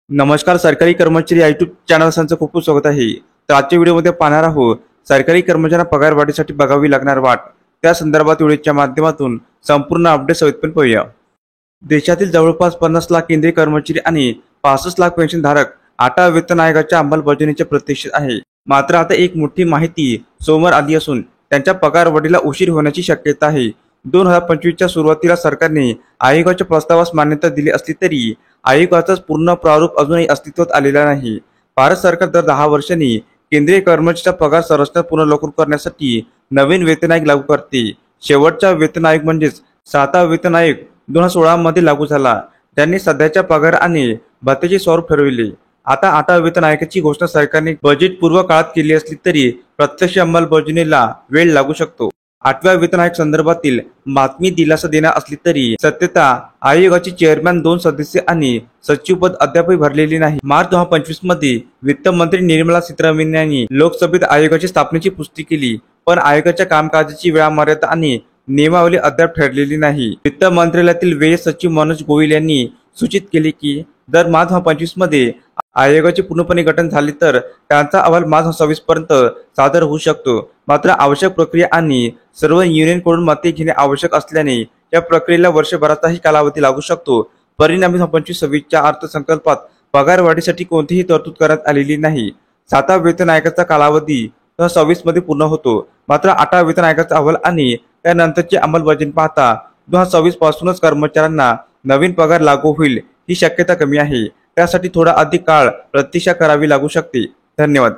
नमस्कार. सरकारी कर्मचारी यूट्यूब चॅनलचं खूप खूप स्वागत आहे. तर आजच्या व्हिडिओमध्ये पाहणार आहोत सरकारी कर्मचाऱ्यांना पगार वाढीसाठी बघावी लागणार वाट, त्या संदर्भात व्हिडिओच्या माध्यमातून संपूर्ण अपडेट सविस्तरपणे पाहूया. देशातील जवळपास 50 लाख केंद्रीय कर्मचारी आणि 65 लाख पेन्शनधारक 8व्या वेतन आयोगाच्या अंमलबजावणीच्या प्रतीक्षेत आहे. मात्र आता एक मोठी माहिती समोर आली असून त्यांच्या पगार वाढीला उशीर होण्याची शक्यता आहे. 2025च्या सुरुवातीला सरकारने आयोगाच्या प्रस्तावास मान्यता दिली असली तरी आयोगाचा पूर्ण प्रारूप अजूनही अस्तित्वात आलेला नाही. भारत सरकार दर 10 वर्षांनी केंद्रीय कर्मचाऱ्यांचा पगार संरचना पूर्ण लागू करण्यासाठी नवीन वेतन आयोग लागू करते. शेवटचा वेतन आयोग म्हणजेच 7वा वेतन आयोग 2016 मध्ये लागू झाला, ज्यांनी सध्याच्या पगार आणि भत्त्याचे स्वरूप ठरविले. आता 8व्या वेतन आयोगाची घोषणा सरकारने बजेट पूर्व काळात केली असली तरी प्रत्यक्ष अंमलबजावणीला वेळ लागू शकतो. 8व्या वेतन आयोग संदर्भातील बातमी दिलासा देणार असली तरी सत्यता आयोगाचे चेअरमॅन, 2 सदस्य आणि सचिवपद अद्यापही भरलेली नाही. मार्च 2025 मध्ये वित्त मंत्री निर्मला सीतारामन यांनी लोकसभेत आयोगाची स्थापनेची पुष्टी केली, पण आयोगाच्या कामकाजाची वेळामर्यादा आणि नियमावली अद्याप ठरलेली नाही. वित्त मंत्रालयातील व्यय सचिव मनोज गोयल यांनी सूचित केले की जर मार्च 2025 मध्ये आयोगाचे पूर्णपणे गठन झाले तर त्यांचा अहवाल मार्च 2026 पर्यंत सादर होऊ शकतो. मात्र आवश्यक प्रक्रिया आणि सर्व युनियनकडून मते घेणे आवश्यक असल्याने या प्रक्रियेला वर्षभराचाही कालावधी लागू शकतो. परिणामी 2025-26च्या अर्थसंकल्पात पगार वाढीसाठी कोणतीही तरतूद करण्यात आलेली नाही. 7व्या वेतन आयोगाचा कालावधी 2026 मध्ये पूर्ण होतो. मात्र 8व्या वेतन आयोगाचा अहवाल आणि त्यानंतरची अंमलबजावणी पाहता 2026 पासूनच कर्मचाऱ्यांना नवीन पगार लागू होईल ही शक्यता कमी आहे. त्यासाठी थोडा अधिक काळ प्रतीक्षा करावी लागू शकते. धन्यवाद.